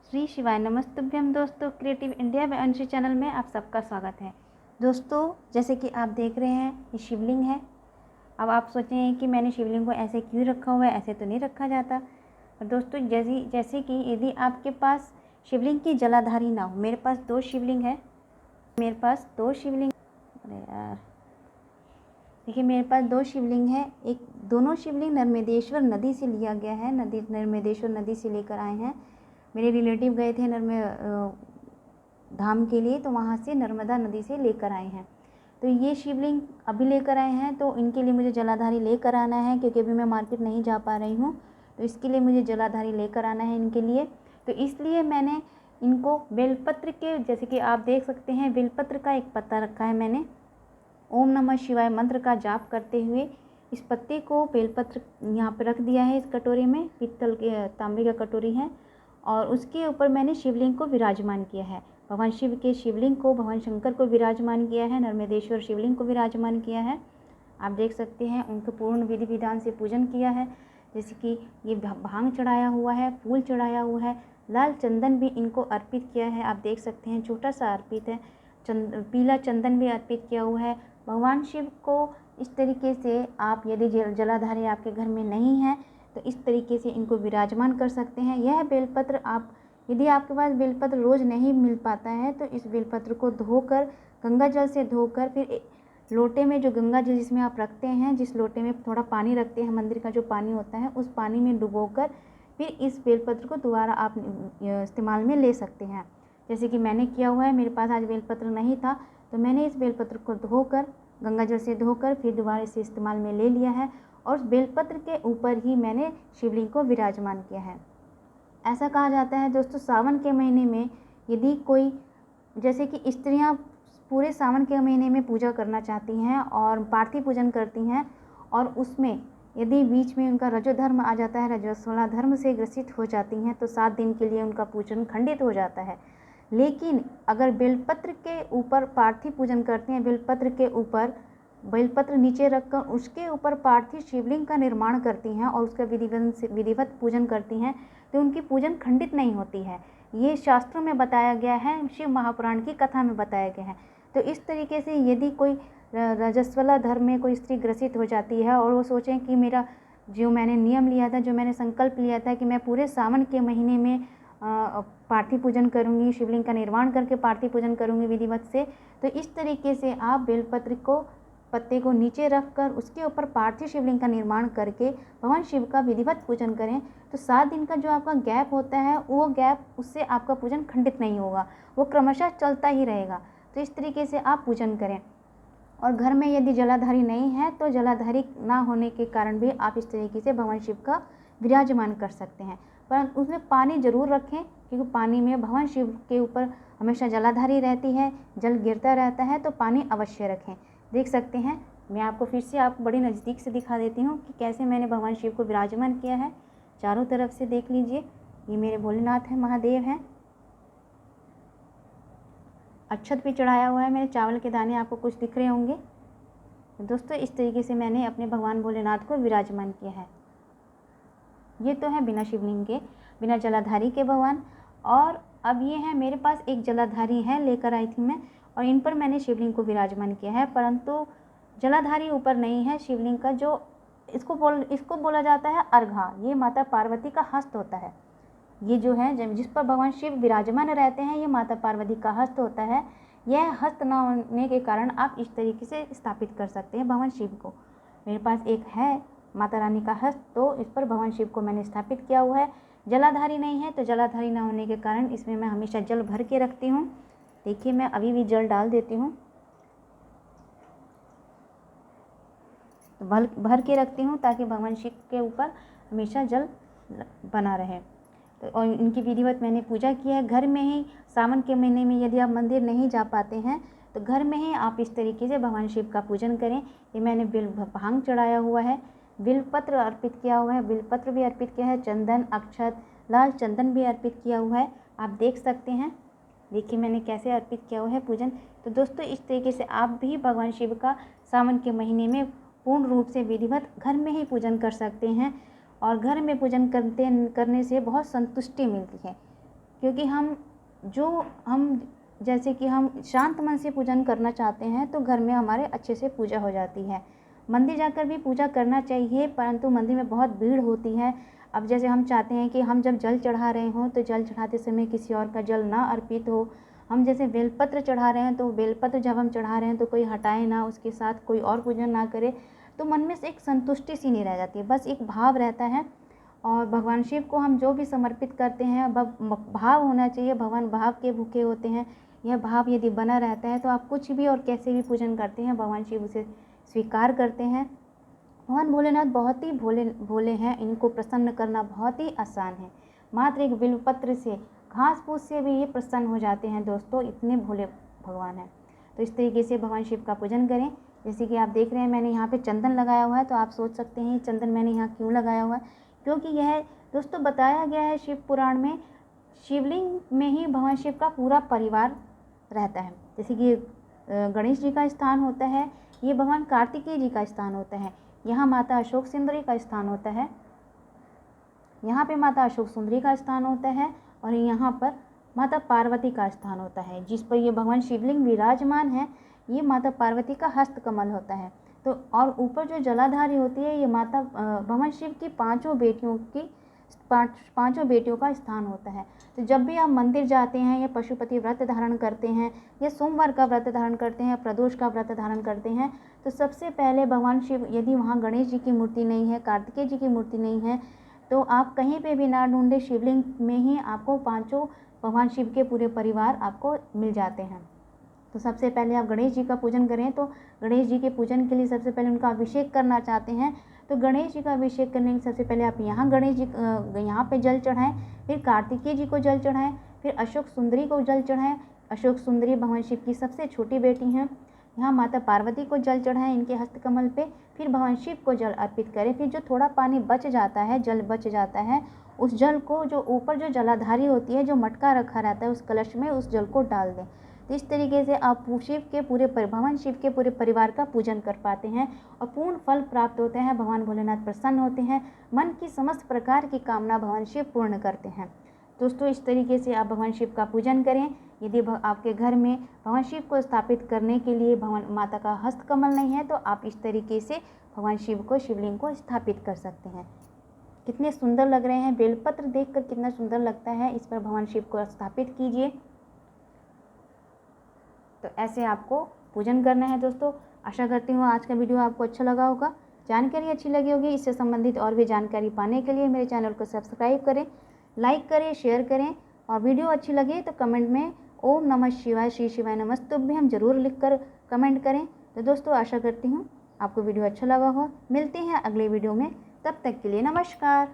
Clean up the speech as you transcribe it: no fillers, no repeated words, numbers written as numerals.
श्री शिवाय नमस्तुभ्यम। दोस्तों, creative India by अंशी चैनल में आप सबका स्वागत है। दोस्तों, जैसे कि आप देख रहे हैं, ये शिवलिंग है। अब आप सोचें कि मैंने शिवलिंग को ऐसे क्यों रखा हुआ है, ऐसे तो नहीं रखा जाता। और दोस्तों, जैसे कि यदि आपके पास शिवलिंग की जलाधारी ना हो, मेरे पास दो शिवलिंग है। अरे यार, देखिए मेरे पास दो शिवलिंग है। दोनों शिवलिंग नर्मदेश्वर नदी से लिया गया है। नर्मदेश्वर नदी से लेकर आए हैं। मेरे रिलेटिव गए थे धाम के लिए, तो वहाँ से नर्मदा नदी से लेकर आए हैं। तो ये शिवलिंग अभी लेकर आए हैं, तो इनके लिए मुझे जलाधारी लेकर आना है, क्योंकि अभी मैं मार्केट नहीं जा पा रही हूँ। तो इसके लिए मुझे जलाधारी लेकर आना है इनके लिए। तो इसलिए मैंने इनको बेलपत्र के, जैसे कि आप देख सकते हैं, बेलपत्र का एक पत्ता रखा है मैंने। ओम नमः शिवाय मंत्र का जाप करते हुए इस पत्ते को, बेलपत्र यहाँ पर रख दिया है। इस कटोरी में पित्तल के तांबे का कटोरी है, और उसके ऊपर मैंने शिवलिंग को विराजमान किया है। भगवान शिव के शिवलिंग को, भगवान शंकर को विराजमान किया है। नर्मदेश्वर शिवलिंग को विराजमान किया है। आप देख सकते हैं, उनके पूर्ण विधि विधान से पूजन किया है। जैसे कि ये भांग चढ़ाया हुआ है, फूल चढ़ाया हुआ है, लाल चंदन भी इनको अर्पित किया है। आप देख सकते हैं, छोटा सा अर्पित है। पीला चंदन भी अर्पित किया हुआ है भगवान शिव को। इस तरीके से आप, यदि जलाधारी आपके घर में नहीं है, तो इस तरीके से इनको विराजमान कर सकते हैं। यह बेलपत्र आप, यदि आपके पास बेलपत्र रोज़ नहीं मिल पाता है, तो इस बेलपत्र को धोकर, गंगा जल से धोकर, फिर लोटे में, जो गंगा जल जिसमें आप रखते हैं, जिस लोटे में थोड़ा पानी रखते हैं, मंदिर का जो पानी होता है, उस पानी में डुबोकर फिर इस बेलपत्र को दोबारा आप इस्तेमाल में ले सकते हैं। जैसे कि मैंने किया हुआ है। मेरे पास आज बेलपत्र नहीं था, तो मैंने इस बेलपत्र को धोकर, गंगा जल से धोकर, फिर दोबारा इसे इस्तेमाल में ले लिया है। और बेलपत्र के ऊपर ही मैंने शिवलिंग को विराजमान किया है। ऐसा कहा जाता है दोस्तों, सावन के महीने में यदि कोई, जैसे कि स्त्रियां पूरे सावन के महीने में पूजा करना चाहती हैं और पार्थी पूजन करती हैं, और उसमें यदि बीच में उनका रजोधर्म आ जाता है, रजस्वला धर्म से ग्रसित हो जाती हैं, तो 7 दिन के लिए उनका पूजन खंडित हो जाता है। लेकिन अगर बेलपत्र के ऊपर पार्थी पूजन करते हैं, बेलपत्र के ऊपर बेलपत्र नीचे रखकर उसके ऊपर पार्थिव शिवलिंग का निर्माण करती हैं और उसका विधिवत पूजन करती हैं, तो उनकी पूजन खंडित नहीं होती है। ये शास्त्रों में बताया गया है, शिव महापुराण की कथा में बताया गया है। तो इस तरीके से यदि कोई रजस्वला धर्म में कोई स्त्री ग्रसित हो जाती है, और वो सोचें कि मेरा जो मैंने नियम लिया था, जो मैंने संकल्प लिया था कि मैं पूरे सावन के महीने में पार्थी पूजन करूँगी, शिवलिंग का निर्माण करके पार्थी पूजन करूँगी विधिवत से, तो इस तरीके से आप बेलपत्र को, पत्ते को नीचे रखकर उसके ऊपर पार्थिव शिवलिंग का निर्माण करके भगवान शिव का विधिवत पूजन करें, तो 7 दिन का जो आपका गैप होता है, वो गैप, उससे आपका पूजन खंडित नहीं होगा, वो क्रमशः चलता ही रहेगा। तो इस तरीके से आप पूजन करें। और घर में यदि जलाधारी नहीं है, तो जलाधारी ना होने के कारण भी आप इस तरीके से भगवान शिव का विराजमान कर सकते हैं। परंतु उसमें पानी ज़रूर रखें, क्योंकि पानी में भगवान शिव के ऊपर हमेशा जलाधारी रहती है, जल गिरता रहता है, तो पानी अवश्य रखें। देख सकते हैं, मैं आपको फिर से आपको बड़ी नज़दीक से दिखा देती हूँ कि कैसे मैंने भगवान शिव को विराजमान किया है। चारों तरफ से देख लीजिए, ये मेरे भोलेनाथ हैं, महादेव हैं। अक्षत भी चढ़ाया हुआ है मैंने, चावल के दाने आपको कुछ दिख रहे होंगे। दोस्तों, इस तरीके से मैंने अपने भगवान भोलेनाथ को विराजमान किया है। ये तो है बिना शिवलिंग के, बिना जलाधारी के भगवान। और अब ये है, मेरे पास एक जलाधारी है, लेकर आई थी मैं, और इन पर मैंने शिवलिंग को विराजमान किया है। परंतु जलाधारी ऊपर नहीं है शिवलिंग का, जो इसको बोला जाता है अर्घा। ये माता पार्वती का हस्त होता है। ये जो है, जिस पर भगवान शिव विराजमान रहते हैं, ये माता पार्वती का हस्त होता है। यह हस्त न होने के कारण आप इस तरीके से स्थापित कर सकते हैं भगवान शिव को। मेरे पास एक है माता रानी का हस्त, तो इस पर भगवान शिव को मैंने स्थापित किया हुआ है। जलाधारी नहीं है, तो जलाधारी ना होने के कारण इसमें मैं हमेशा जल भर के रखती हूँ। देखिए, मैं अभी भी जल डाल देती हूँ, तो भर के रखती हूँ, ताकि भगवान शिव के ऊपर हमेशा जल बना रहे। तो और इनकी विधिवत मैंने पूजा की है घर में ही। सावन के महीने में यदि आप मंदिर नहीं जा पाते हैं, तो घर में ही आप इस तरीके से भगवान शिव का पूजन करें। ये मैंने भांग चढ़ाया हुआ है, बिलपत्र अर्पित किया हुआ है, बिलपत्र भी अर्पित किया है, चंदन, अक्षत, लाल चंदन भी अर्पित किया हुआ है। आप देख सकते हैं, देखिए मैंने कैसे अर्पित किया हुआ है पूजन। तो दोस्तों, इस तरीके से आप भी भगवान शिव का सावन के महीने में पूर्ण रूप से विधिवत घर में ही पूजन कर सकते हैं। और घर में पूजन करने से बहुत संतुष्टि मिलती है। क्योंकि हम जैसे कि हम शांत मन से पूजन करना चाहते हैं तो घर में हमारे अच्छे से पूजा हो जाती है। मंदिर जाकर भी पूजा करना चाहिए, परंतु मंदिर में बहुत भीड़ होती है। अब जैसे हम चाहते हैं कि हम जब जल चढ़ा रहे हों तो जल चढ़ाते समय किसी और का जल ना अर्पित हो। हम जैसे बेलपत्र चढ़ा रहे हैं तो बेलपत्र जब हम चढ़ा रहे हैं तो कोई हटाए ना, उसके साथ कोई और पूजन ना करे, तो मन में से एक संतुष्टि सी नहीं रह जाती है, बस एक भाव रहता है। और भगवान शिव को हम जो भी समर्पित करते हैं भाव होना चाहिए, भगवान भाव के भूखे होते हैं। यह भाव यदि बना रहता है तो आप कुछ भी और कैसे भी पूजन करते हैं भगवान शिव उसे स्वीकार करते हैं। भगवान भोलेनाथ बहुत ही भोले हैं, इनको प्रसन्न करना बहुत ही आसान है। मात्र एक बिल्वपत्र से, घास फूस से भी ये प्रसन्न हो जाते हैं दोस्तों, इतने भोले भगवान हैं। तो इस तरीके से भगवान शिव का पूजन करें। जैसे कि आप देख रहे हैं मैंने यहाँ पे चंदन लगाया हुआ है, तो आप सोच सकते हैं ये चंदन मैंने यहाँ क्यों लगाया हुआ है, क्योंकि यह दोस्तों बताया गया है शिव पुराण में, शिवलिंग में ही भगवान शिव का पूरा परिवार रहता है। जैसे कि गणेश जी का स्थान होता है, ये भगवान कार्तिकेय जी का स्थान होता है, यहाँ माता अशोक सुंदरी का स्थान होता है, यहाँ पे माता अशोक सुंदरी का स्थान होता है, और यहाँ पर माता पार्वती का स्थान होता है। जिस पर ये भगवान शिवलिंग विराजमान है ये माता पार्वती का हस्त कमल होता है। तो और ऊपर जो जलाधारी होती है ये माता भगवान शिव की पांचों बेटियों का स्थान होता है। तो जब भी आप मंदिर जाते हैं या पशुपति व्रत धारण करते हैं या सोमवार का व्रत धारण करते हैं, प्रदोष का व्रत धारण करते हैं, तो सबसे पहले भगवान शिव, यदि वहाँ गणेश जी की मूर्ति नहीं है, कार्तिकेय जी की मूर्ति नहीं है, तो आप कहीं पे भी ना ढूंढे, शिवलिंग में ही आपको पांचों भगवान शिव के पूरे परिवार आपको मिल जाते हैं। तो सबसे पहले आप गणेश जी का पूजन करें। तो गणेश जी के पूजन के लिए सबसे पहले उनका अभिषेक करना चाहते हैं, तो गणेश जी का अभिषेक करने के सबसे पहले आप यहाँ गणेश जी यहाँ पे जल चढ़ाएं, फिर कार्तिकेय जी को जल चढ़ाएं, फिर अशोक सुंदरी को जल चढ़ाएं। अशोक सुंदरी भगवान शिव की सबसे छोटी बेटी हैं। यहाँ माता पार्वती को जल चढ़ाएं इनके हस्तकमल पे, फिर भगवान शिव को जल अर्पित करें। फिर जो थोड़ा पानी बच जाता है, जल बच जाता है, उस जल को जो ऊपर जो जलाधारी होती है, जो मटका रखा रहता है उस कलश में, उस जल को डाल दें। तो इस तरीके से आप भगवान शिव के पूरे परिवार का पूजन कर पाते हैं और पूर्ण फल प्राप्त होते हैं। भगवान भोलेनाथ प्रसन्न होते हैं, मन की समस्त प्रकार की कामना भगवान शिव पूर्ण करते हैं। दोस्तों इस तरीके से आप भगवान शिव का पूजन करें। यदि आपके घर में भगवान शिव को स्थापित करने के लिए भगवान माता का हस्तकमल नहीं है, तो आप इस तरीके से भगवान शिव को, शिवलिंग को स्थापित कर सकते हैं। कितने सुंदर लग रहे हैं, बेलपत्र देखकर कितना सुंदर लगता है। इस पर भगवान शिव को स्थापित कीजिए। तो ऐसे आपको पूजन करना है दोस्तों। आशा करती हूँ आज का वीडियो आपको अच्छा लगा होगा, जानकारी अच्छी लगी होगी। इससे संबंधित और भी जानकारी पाने के लिए मेरे चैनल को सब्सक्राइब करें, लाइक करें, शेयर करें, और वीडियो अच्छी लगे तो कमेंट में ओम नमः शिवाय, श्री शिवाय नमस्तुभ्यम जरूर लिखकर कमेंट करें। तो दोस्तों आशा करती हूँ आपको वीडियो अच्छा लगा हो। मिलते हैं अगले वीडियो में, तब तक के लिए नमस्कार।